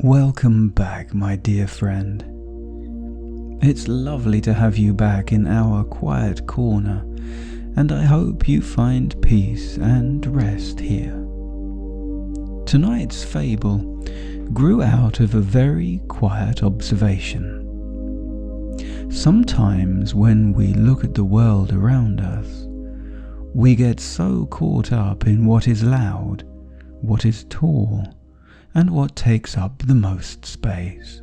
Welcome back, my dear friend. It's lovely to have you back in our quiet corner, and I hope you find peace and rest here. Tonight's fable grew out of a very quiet observation. Sometimes when we look at the world around us, we get so caught up in what is loud, what is tall, and what takes up the most space.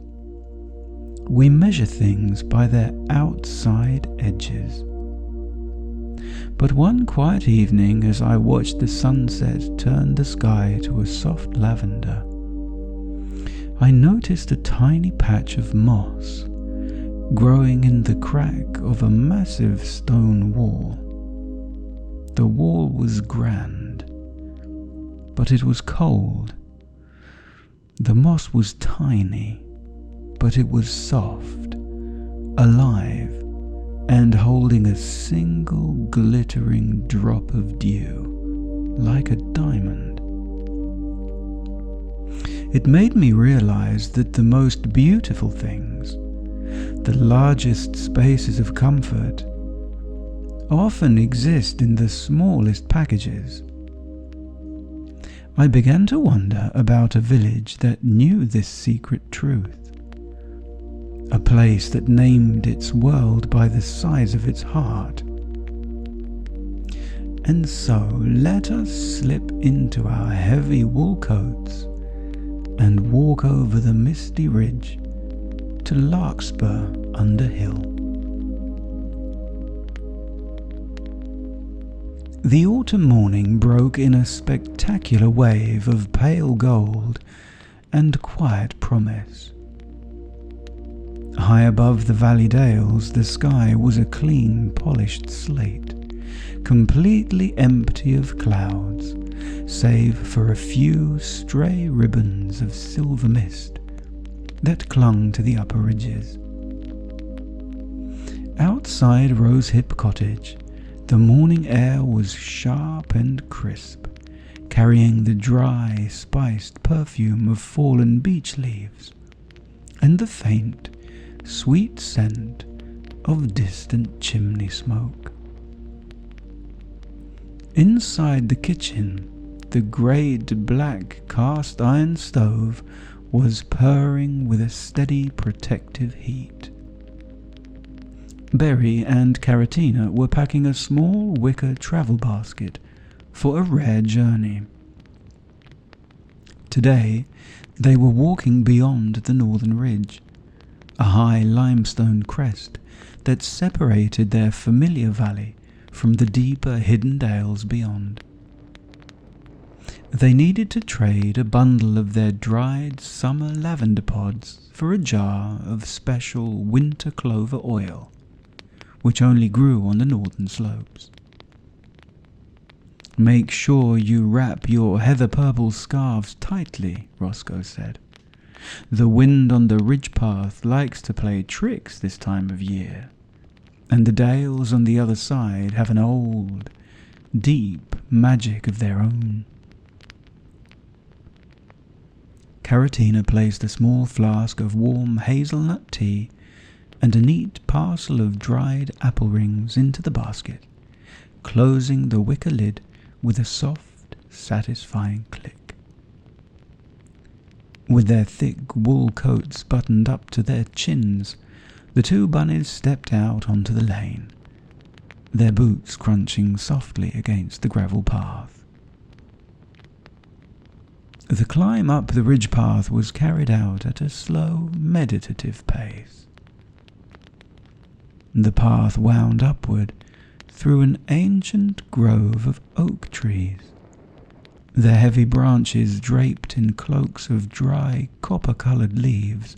We measure things by their outside edges. But one quiet evening, as I watched the sunset turn the sky to a soft lavender, I noticed a tiny patch of moss growing in the crack of a massive stone wall. The wall was grand, but it was cold. The moss was tiny, but it was soft, alive, and holding a single glittering drop of dew, like a diamond. It made me realize that the most beautiful things, the largest spaces of comfort, often exist in the smallest packages. I began to wonder about a village that knew this secret truth, a place that named its world by the size of its heart. And so let us slip into our heavy wool coats and walk over the misty ridge to Larkspur-under-Hill. The autumn morning broke in a spectacular wave of pale gold and quiet promise. High above the valley dales, the sky was a clean, polished slate, completely empty of clouds, save for a few stray ribbons of silver mist that clung to the upper ridges. Outside Rosehip Cottage, the morning air was sharp and crisp, carrying the dry, spiced perfume of fallen beech leaves, and the faint, sweet scent of distant chimney smoke. Inside the kitchen, the great black cast-iron stove was purring with a steady protective heat. Berry and Carrotina were packing a small wicker travel basket for a rare journey. Today they were walking beyond the northern ridge, a high limestone crest that separated their familiar valley from the deeper hidden dales beyond. They needed to trade a bundle of their dried summer lavender pods for a jar of special winter clover oil, which only grew on the northern slopes. "Make sure you wrap your heather-purple scarves tightly," Roscoe said. "The wind on the ridge path likes to play tricks this time of year, and the dales on the other side have an old, deep magic of their own." Carrotina placed a small flask of warm hazelnut tea and a neat parcel of dried apple rings into the basket, closing the wicker lid with a soft, satisfying click. With their thick wool coats buttoned up to their chins, the two bunnies stepped out onto the lane, their boots crunching softly against the gravel path. The climb up the ridge path was carried out at a slow, meditative pace. The path wound upward through an ancient grove of oak trees, their heavy branches draped in cloaks of dry, copper-coloured leaves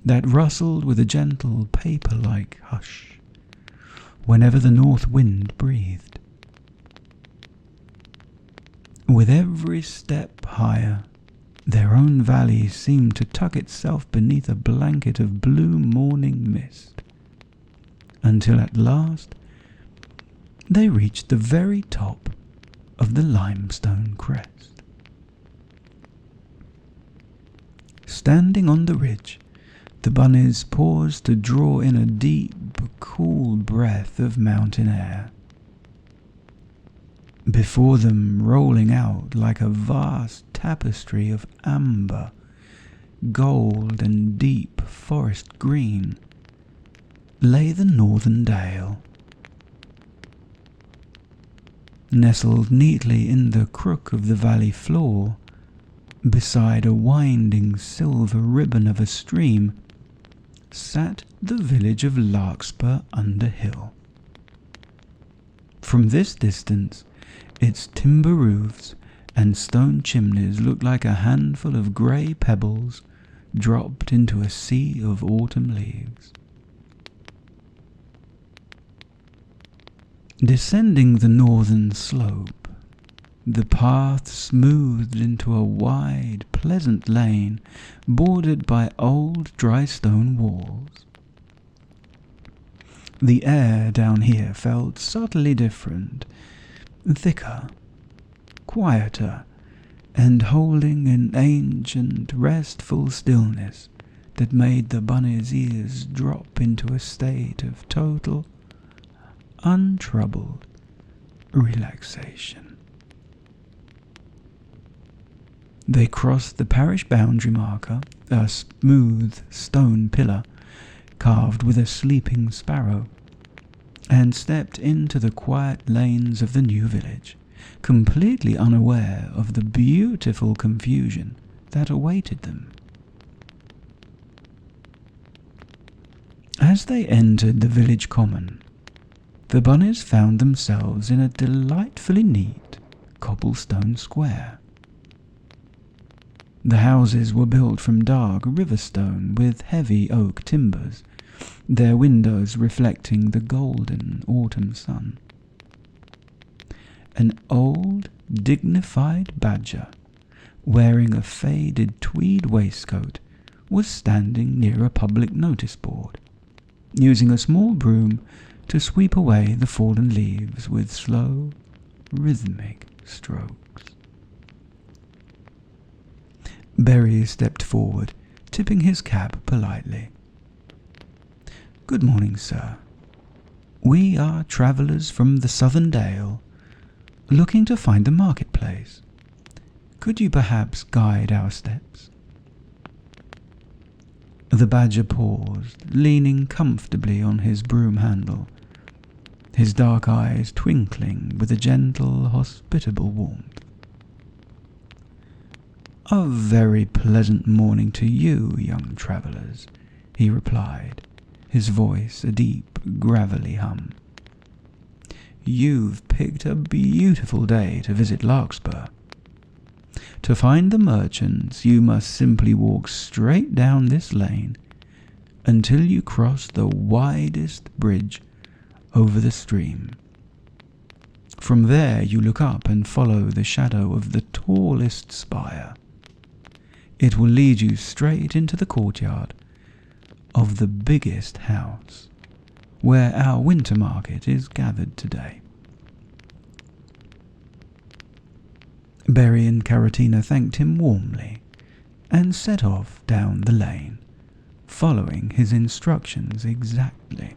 that rustled with a gentle, paper-like hush whenever the north wind breathed. With every step higher, their own valley seemed to tuck itself beneath a blanket of blue morning mist, until at last they reached the very top of the limestone crest. Standing on the ridge, the bunnies paused to draw in a deep, cool breath of mountain air. Before them, rolling out like a vast tapestry of amber, gold and deep forest green, lay the northern dale. Nestled neatly in the crook of the valley floor, beside a winding silver ribbon of a stream, sat the village of Larkspur-under-Hill. From this distance, its timber roofs and stone chimneys looked like a handful of grey pebbles dropped into a sea of autumn leaves. Descending the northern slope, the path smoothed into a wide, pleasant lane bordered by old dry stone walls. The air down here felt subtly different, thicker, quieter, and holding an ancient, restful stillness that made the bunny's ears drop into a state of total, untroubled relaxation. They crossed the parish boundary marker, a smooth stone pillar carved with a sleeping sparrow, and stepped into the quiet lanes of the new village, completely unaware of the beautiful confusion that awaited them. As they entered the village common, the bunnies found themselves in a delightfully neat cobblestone square. The houses were built from dark river stone with heavy oak timbers, their windows reflecting the golden autumn sun. An old, dignified badger, wearing a faded tweed waistcoat, was standing near a public notice board, using a small broom to sweep away the fallen leaves with slow, rhythmic strokes. Berry stepped forward, tipping his cap politely. "Good morning, sir. We are travellers from the southern dale, looking to find the marketplace. Could you perhaps guide our steps?" The badger paused, leaning comfortably on his broom handle, his dark eyes twinkling with a gentle, hospitable warmth. "A very pleasant morning to you, young travellers," he replied, his voice a deep, gravelly hum. "You've picked a beautiful day to visit Larkspur. To find the merchants, you must simply walk straight down this lane until you cross the widest bridge over the stream. From there you look up and follow the shadow of the tallest spire. It will lead you straight into the courtyard of the biggest house, where our winter market is gathered today." Berry and Carrotina thanked him warmly and set off down the lane, following his instructions exactly.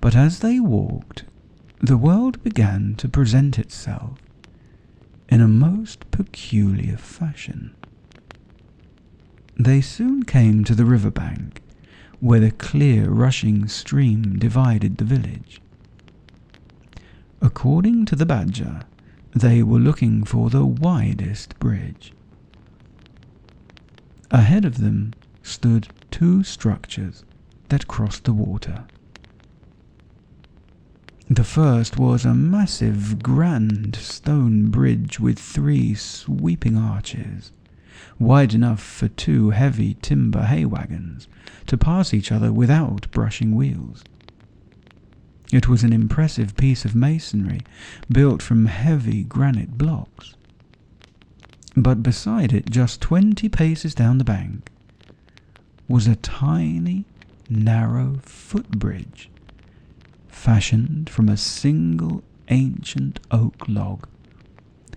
But as they walked, the world began to present itself in a most peculiar fashion. They soon came to the riverbank, where the clear rushing stream divided the village. According to the badger, they were looking for the widest bridge. Ahead of them stood two structures that crossed the water. The first was a massive, grand stone bridge with 3 sweeping arches, wide enough for 2 heavy timber hay wagons to pass each other without brushing wheels. It was an impressive piece of masonry built from heavy granite blocks. But beside it, just 20 paces down the bank, was a tiny, narrow footbridge fashioned from a single ancient oak log,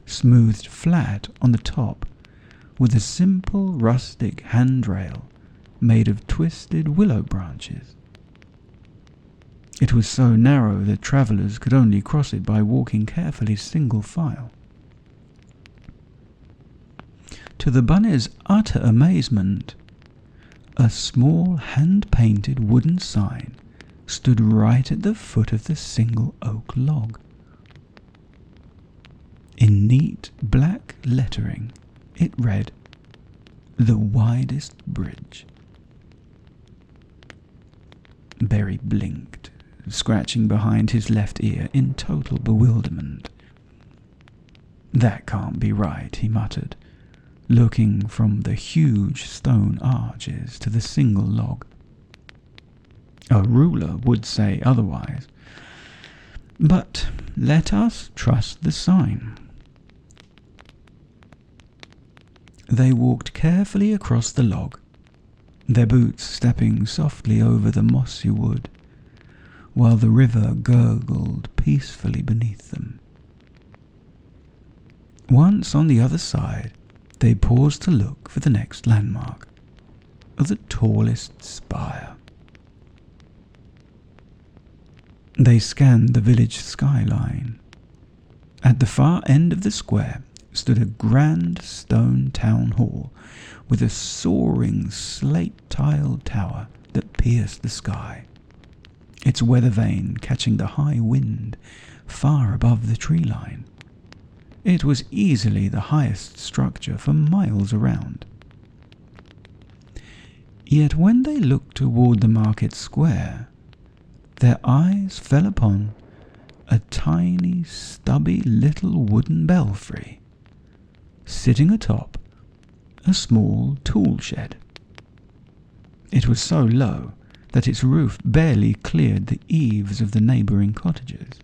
smoothed flat on the top with a simple rustic handrail made of twisted willow branches. It was so narrow that travellers could only cross it by walking carefully single file. To the bunnies' utter amazement, a small hand-painted wooden sign stood right at the foot of the single oak log. In neat black lettering, it read, "The Widest Bridge." Berry blinked, scratching behind his left ear in total bewilderment. "That can't be right," he muttered, looking from the huge stone arches to the single log. A ruler would say otherwise, but let us trust the sign. They walked carefully across the log, their boots stepping softly over the mossy wood, while the river gurgled peacefully beneath them. Once on the other side, they paused to look for the next landmark, the tallest spire. They scanned the village skyline. At the far end of the square stood a grand stone town hall with a soaring slate-tiled tower that pierced the sky, its weather vane catching the high wind far above the tree line. It was easily the highest structure for miles around. Yet when they looked toward the market square, their eyes fell upon a tiny, stubby little wooden belfry, sitting atop a small tool shed. It was so low that its roof barely cleared the eaves of the neighbouring cottages.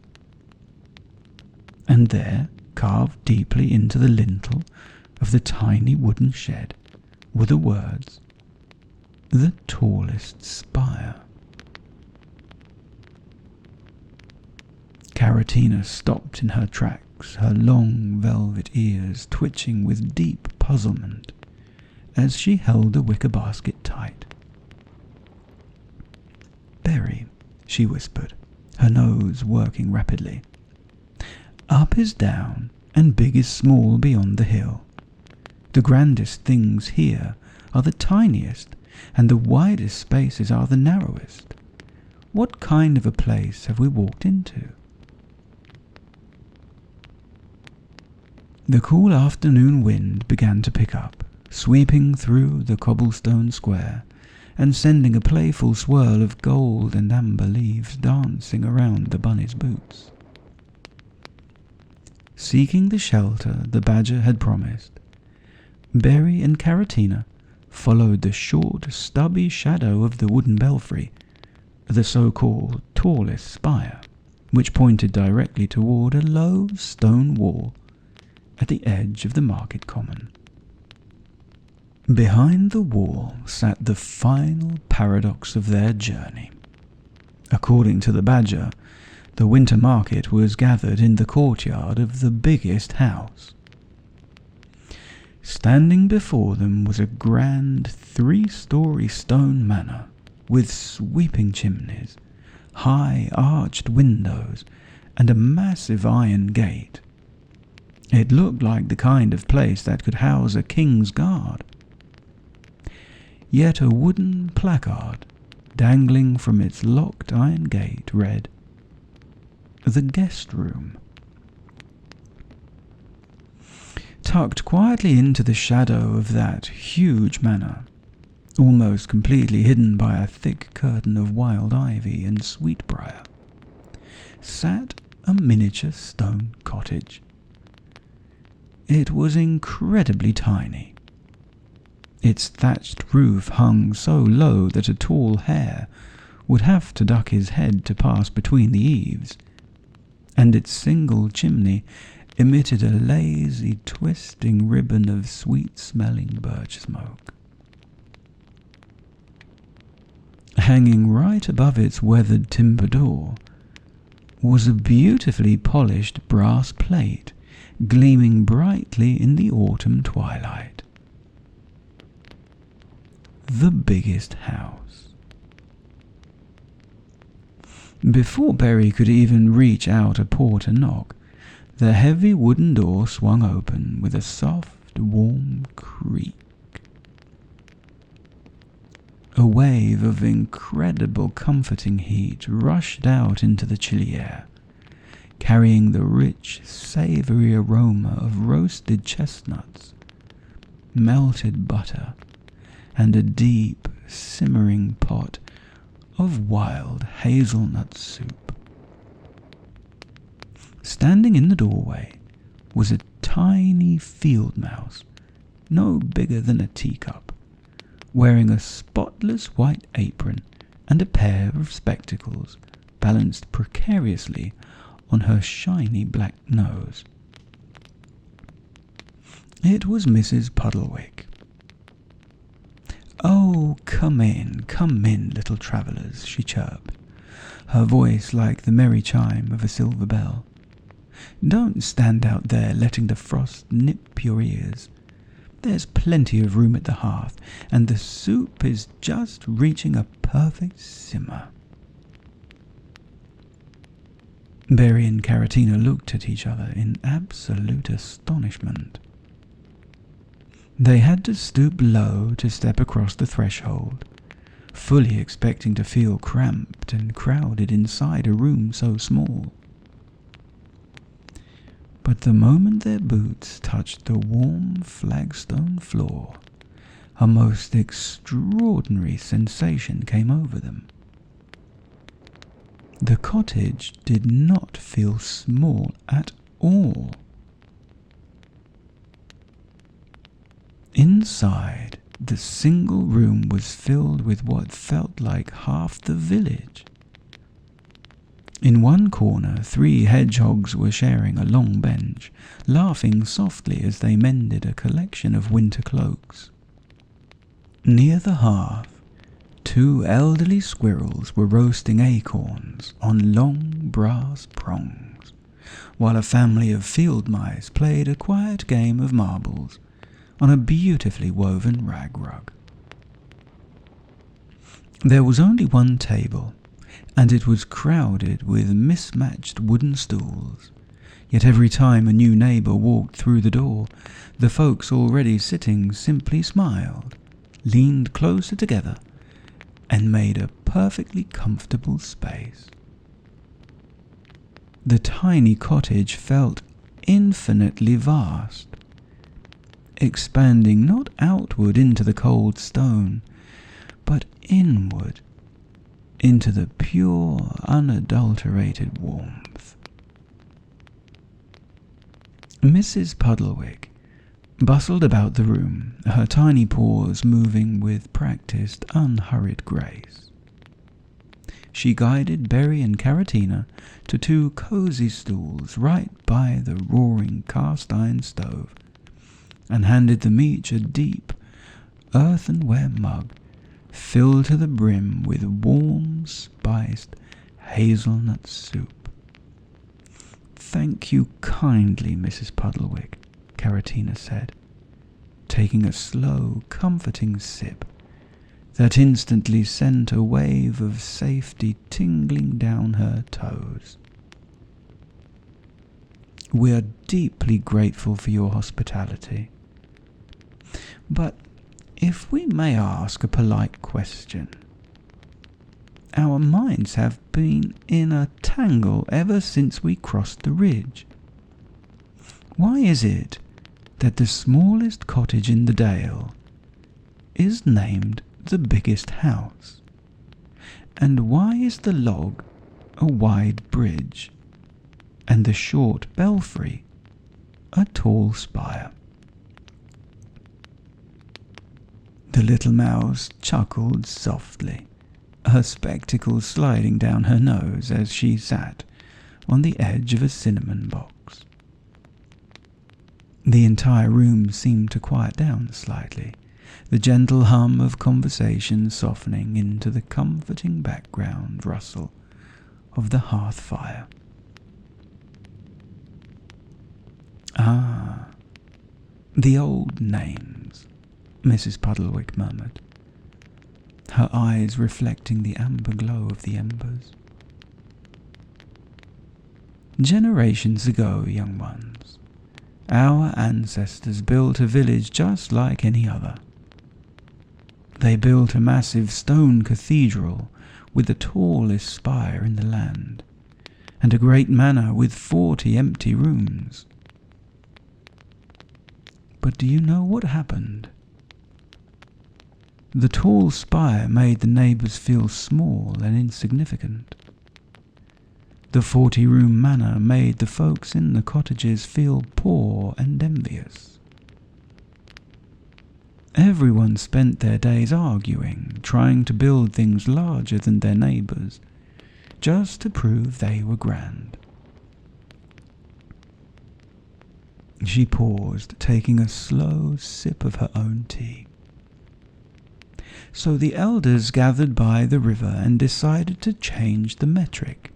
And there, carved deeply into the lintel of the tiny wooden shed, were the words, "The Tallest Spire." Carrotina stopped in her tracks, her long velvet ears twitching with deep puzzlement as she held the wicker basket tight. "Berry," she whispered, her nose working rapidly. "Up is down and big is small beyond the hill. The grandest things here are the tiniest, and the widest spaces are the narrowest. What kind of a place have we walked into?" The cool afternoon wind began to pick up, sweeping through the cobblestone square and sending a playful swirl of gold and amber leaves dancing around the bunny's boots. Seeking the shelter the badger had promised, Berry and Carrotina followed the short, stubby shadow of the wooden belfry, the so-called tallest spire, which pointed directly toward a low stone wall at the edge of the market common. Behind the wall sat the final paradox of their journey. According to the badger, the winter market was gathered in the courtyard of the biggest house. Standing before them was a grand 3-story stone manor with sweeping chimneys, high arched windows, and a massive iron gate. It looked like the kind of place that could house a king's guard. Yet a wooden placard dangling from its locked iron gate read, "The Guest Room." Tucked quietly into the shadow of that huge manor, almost completely hidden by a thick curtain of wild ivy and sweetbriar, sat a miniature stone cottage. It was incredibly tiny. Its thatched roof hung so low that a tall hare would have to duck his head to pass between the eaves, and its single chimney emitted a lazy, twisting ribbon of sweet-smelling birch smoke. Hanging right above its weathered timber door was a beautifully polished brass plate gleaming brightly in the autumn twilight. the biggest house. Before Berry could even reach out a paw to knock, the heavy wooden door swung open with a soft, warm creak. A wave of incredible comforting heat rushed out into the chilly air, carrying the rich, savoury aroma of roasted chestnuts, melted butter, and a deep, simmering pot of wild hazelnut soup. Standing in the doorway was a tiny field mouse, no bigger than a teacup, wearing a spotless white apron and a pair of spectacles balanced precariously on her shiny black nose. It was Mrs. Puddlewick. "Oh, come in, little travellers," she chirped, her voice like the merry chime of a silver bell. "Don't stand out there letting the frost nip your ears. There's plenty of room at the hearth, and the soup is just reaching a perfect simmer." Berry and Carrotina looked at each other in absolute astonishment. They had to stoop low to step across the threshold, fully expecting to feel cramped and crowded inside a room so small. But the moment their boots touched the warm flagstone floor, a most extraordinary sensation came over them. The cottage did not feel small at all. Inside, the single room was filled with what felt like half the village. In one corner, 3 hedgehogs were sharing a long bench, laughing softly as they mended a collection of winter cloaks. Near the hearth, 2 elderly squirrels were roasting acorns on long brass prongs, while a family of field mice played a quiet game of marbles on a beautifully woven rag rug. There was only one table, and it was crowded with mismatched wooden stools, yet every time a new neighbour walked through the door, the folks already sitting simply smiled, leaned closer together, and made a perfectly comfortable space. The tiny cottage felt infinitely vast, expanding not outward into the cold stone, but inward into the pure, unadulterated warmth. Mrs. Puddlewick bustled about the room, her tiny paws moving with practised, unhurried grace. She guided Berry and Carrotina to 2 cosy stools right by the roaring cast-iron stove, and handed them each a deep, earthenware mug filled to the brim with warm, spiced hazelnut soup. "Thank you kindly, Mrs. Puddlewick," Carrotina said, taking a slow, comforting sip that instantly sent a wave of safety tingling down her toes. "We are deeply grateful for your hospitality. But if we may ask a polite question, our minds have been in a tangle ever since we crossed the ridge. Why is it that the smallest cottage in the dale is named the biggest house? And why is the log a wide bridge, and the short belfry a tall spire?" The little mouse chuckled softly, her spectacles sliding down her nose as she sat on the edge of a cinnamon box. The entire room seemed to quiet down slightly, the gentle hum of conversation softening into the comforting background rustle of the hearth fire. "Ah, the old names," Mrs. Puddlewick murmured, her eyes reflecting the amber glow of the embers. Generations ago, young ones, our ancestors built a village just like any other. They built a massive stone cathedral with the tallest spire in the land, and a great manor with 40 empty rooms. But do you know what happened? The tall spire made the neighbours feel small and insignificant. The 40-room manor made the folks in the cottages feel poor and envious. Everyone spent their days arguing, trying to build things larger than their neighbours, just to prove they were grand. She paused, taking a slow sip of her own tea. So the elders gathered by the river and decided to change the metric.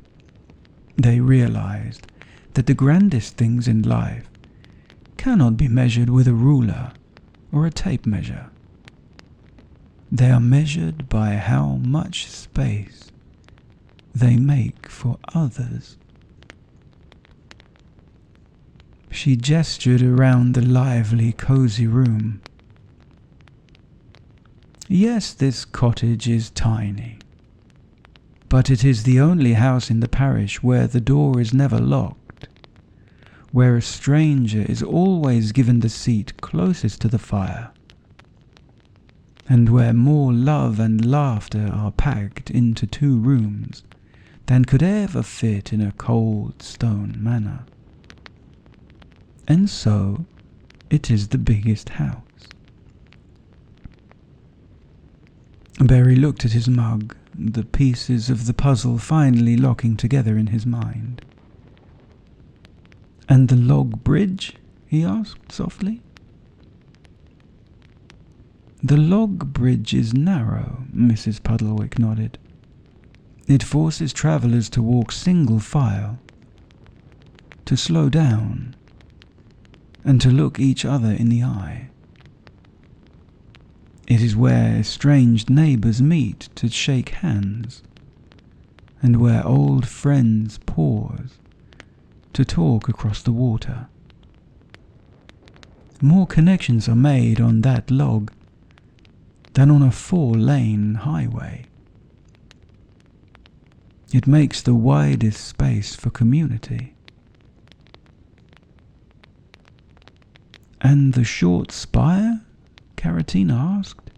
They realized that the grandest things in life cannot be measured with a ruler or a tape measure. They are measured by how much space they make for others. She gestured around the lively, cozy room. Yes, this cottage is tiny, but it is the only house in the parish where the door is never locked, where a stranger is always given the seat closest to the fire, and where more love and laughter are packed into 2 rooms than could ever fit in a cold stone manor. And so, it is the biggest house. Barry looked at his mug, the pieces of the puzzle finally locking together in his mind. "And the log bridge?" he asked softly. "The log bridge is narrow," Mrs. Puddlewick nodded. "It forces travellers to walk single file, to slow down, and to look each other in the eye. It is where estranged neighbours meet to shake hands, and where old friends pause to talk across the water. More connections are made on that log than on a 4-lane highway. It makes the widest space for community." "And the short spire?" Carrotina asked.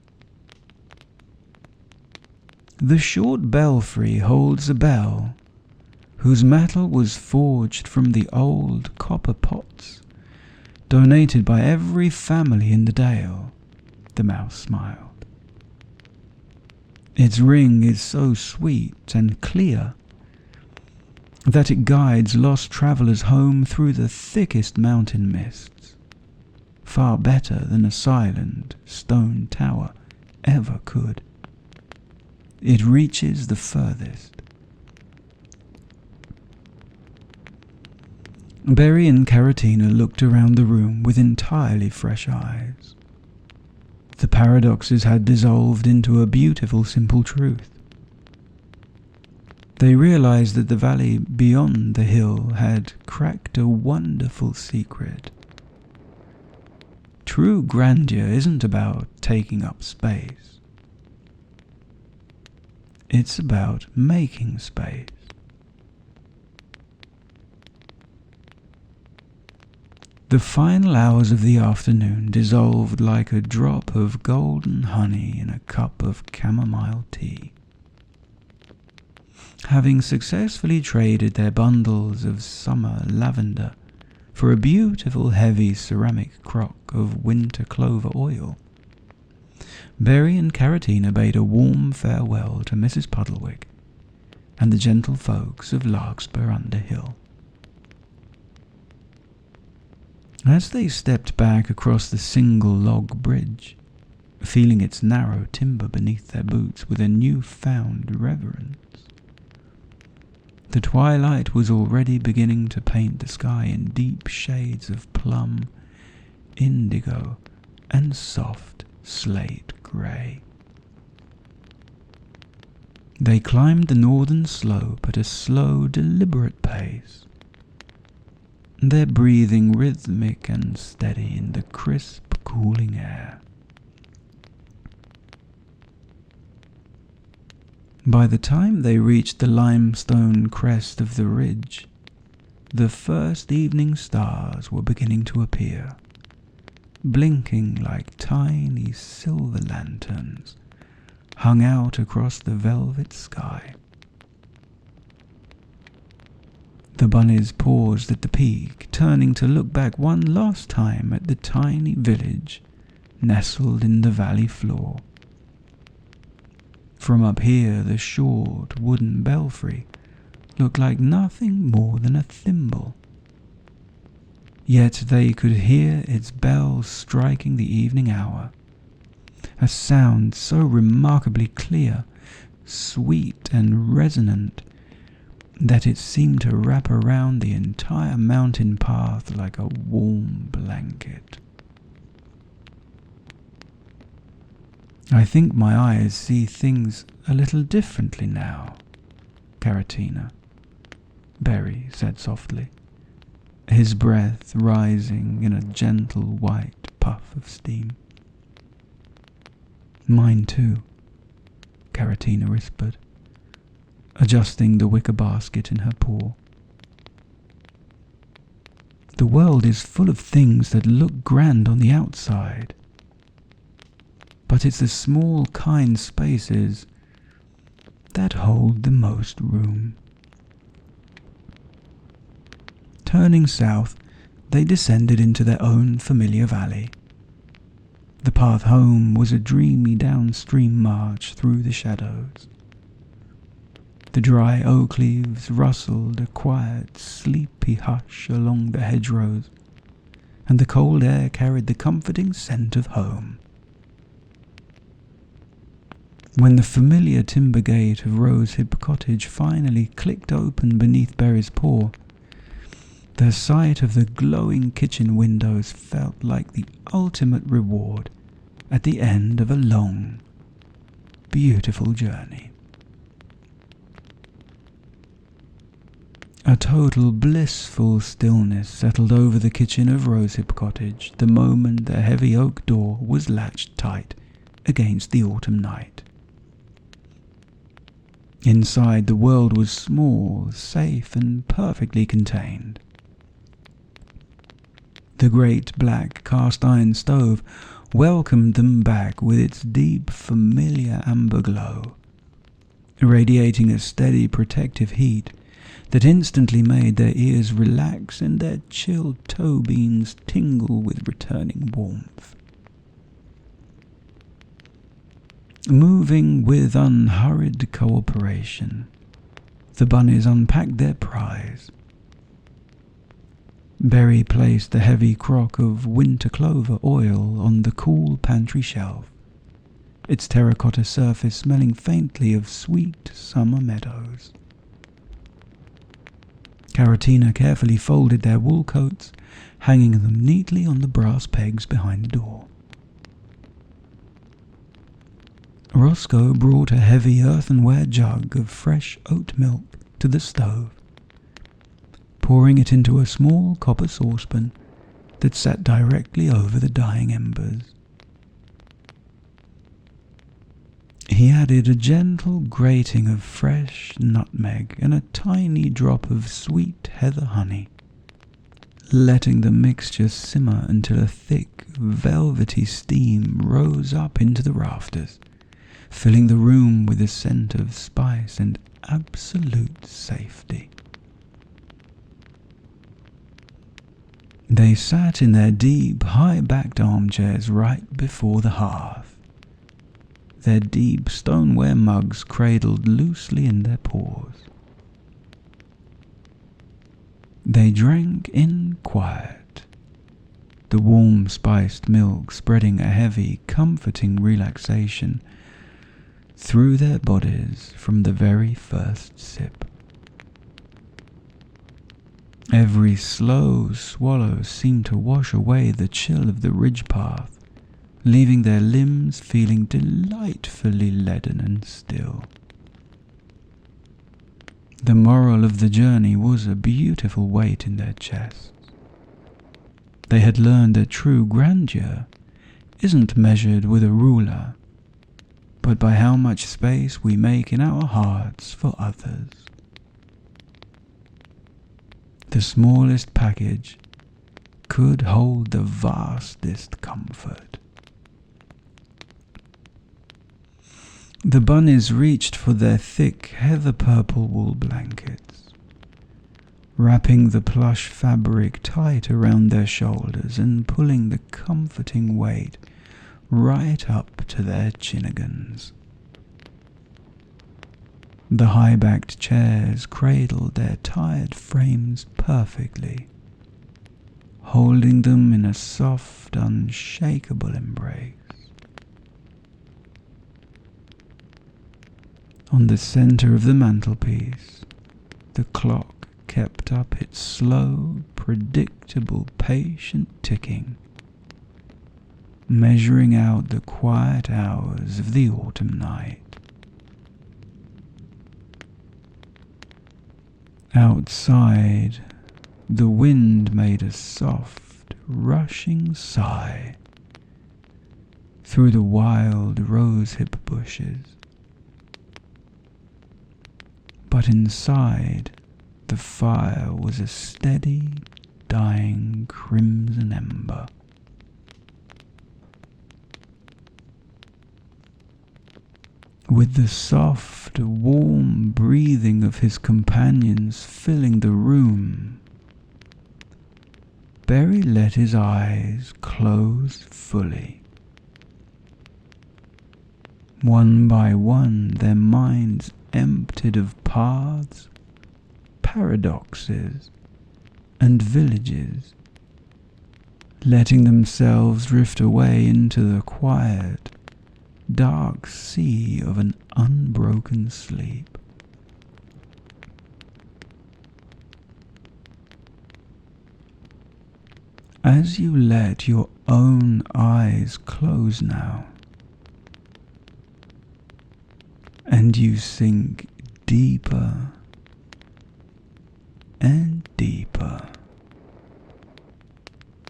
"The short belfry holds a bell, whose metal was forged from the old copper pots donated by every family in the dale," the mouse smiled. "Its ring is so sweet and clear that it guides lost travellers home through the thickest mountain mists, far better than a silent stone tower ever could. It reaches the furthest." Barry and Carrotina looked around the room with entirely fresh eyes. The paradoxes had dissolved into a beautiful, simple truth. They realized that the valley beyond the hill had cracked a wonderful secret. True grandeur isn't about taking up space. It's about making space. The final hours of the afternoon dissolved like a drop of golden honey in a cup of chamomile tea. Having successfully traded their bundles of summer lavender for a beautiful heavy ceramic crock of winter clover oil, Barry and Carrotina bade a warm farewell to Mrs. Puddlewick and the gentle folks of Larkspur-under-Hill. As they stepped back across the single log bridge, feeling its narrow timber beneath their boots with a new-found reverence, the twilight was already beginning to paint the sky in deep shades of plum, indigo, and soft slate grey. They climbed the northern slope at a slow, deliberate pace, their breathing rhythmic and steady in the crisp, cooling air. By the time they reached the limestone crest of the ridge, the first evening stars were beginning to appear, blinking like tiny silver lanterns hung out across the velvet sky. The bunnies paused at the peak, turning to look back one last time at the tiny village nestled in the valley floor. From up here, the short wooden belfry looked like nothing more than a thimble. Yet they could hear its bells striking the evening hour, a sound so remarkably clear, sweet and resonant that it seemed to wrap around the entire mountain path like a warm blanket. I think my eyes see things a little differently now, Carrotina, Berry said softly, his breath rising in a gentle white puff of steam. Mine too, Carrotina whispered, adjusting the wicker basket in her paw. The world is full of things that look grand on the outside, but it's the small, kind spaces that hold the most room. Turning south, they descended into their own familiar valley. The path home was a dreamy downstream march through the shadows. The dry oak leaves rustled a quiet, sleepy hush along the hedgerows, and the cold air carried the comforting scent of home. When the familiar timber gate of Rosehip Cottage finally clicked open beneath Berry's paw, the sight of the glowing kitchen windows felt like the ultimate reward at the end of a long, beautiful journey. A total blissful stillness settled over the kitchen of Rosehip Cottage the moment the heavy oak door was latched tight against the autumn night. Inside, the world was small, safe, and perfectly contained. The great black cast-iron stove welcomed them back with its deep, familiar amber glow, radiating a steady, protective heat that instantly made their ears relax and their chilled toe beans tingle with returning warmth. Moving with unhurried cooperation, the bunnies unpacked their prize. Berry placed the heavy crock of winter clover oil on the cool pantry shelf, its terracotta surface smelling faintly of sweet summer meadows. Carrotina carefully folded their wool coats, hanging them neatly on the brass pegs behind the door. Roscoe brought a heavy earthenware jug of fresh oat milk to the stove, pouring it into a small copper saucepan that sat directly over the dying embers. He added a gentle grating of fresh nutmeg and a tiny drop of sweet heather honey, letting the mixture simmer until a thick, velvety steam rose up into the rafters, filling the room with a scent of spice and absolute safety. They sat in their deep, high-backed armchairs right before the hearth, their deep stoneware mugs cradled loosely in their paws. They drank in quiet, the warm spiced milk spreading a heavy, comforting relaxation through their bodies from the very first sip. Every slow swallow seemed to wash away the chill of the ridge path, leaving their limbs feeling delightfully leaden and still. The moral of the journey was a beautiful weight in their chests. They had learned that true grandeur isn't measured with a ruler, but by how much space we make in our hearts for others. The smallest package could hold the vastest comfort. The bunnies reached for their thick heather-purple wool blankets, wrapping the plush fabric tight around their shoulders and pulling the comforting weight right up to their chinnigans. The high-backed chairs cradled their tired frames perfectly, holding them in a soft, unshakable embrace. On the centre of the mantelpiece, the clock kept up its slow, predictable, patient ticking, measuring out the quiet hours of the autumn night. Outside, the wind made a soft, rushing sigh through the wild rosehip bushes. But inside, the fire was a steady, dying crimson ember. With the soft, warm breathing of his companions filling the room, Berry let his eyes close fully. One by one, their minds emptied of paths, paradoxes, and villages, letting themselves drift away into the quiet, dark sea of an unbroken sleep. As you let your own eyes close now, and you sink deeper and deeper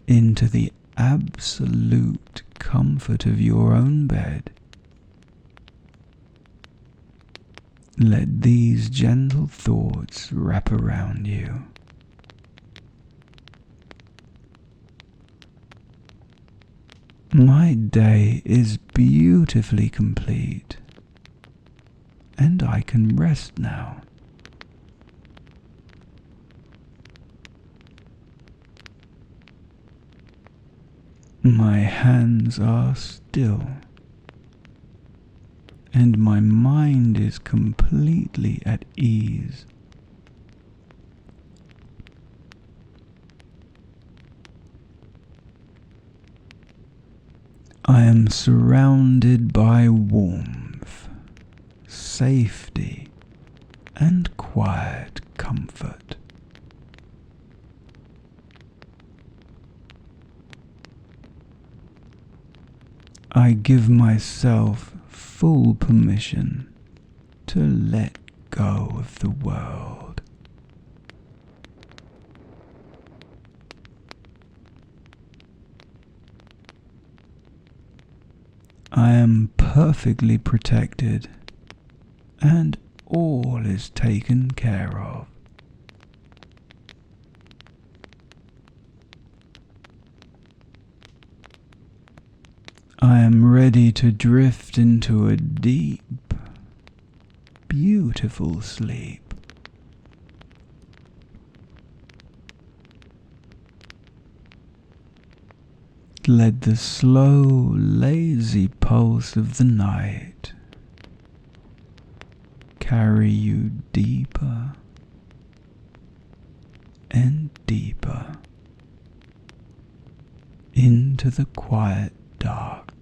into the absolute comfort of your own bed, let these gentle thoughts wrap around you. My day is beautifully complete, and I can rest now. My hands are still, and my mind is completely at ease. I am surrounded by warmth, safety, and quiet comfort. I give myself full permission to let go of the world. I am perfectly protected, and all is taken care of. I am ready to drift into a deep, beautiful sleep. Let the slow, lazy pulse of the night carry you deeper and deeper into the quiet dark.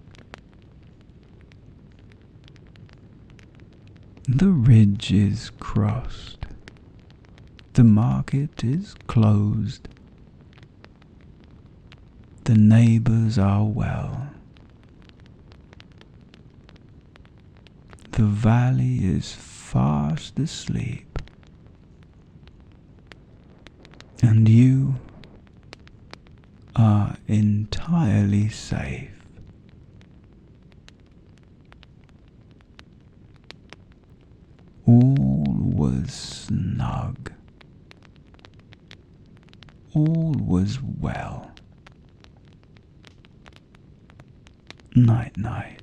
The ridge is crossed, the market is closed, the neighbours are well, the valley is fast asleep, you are entirely safe. All was snug. All was well. Night night.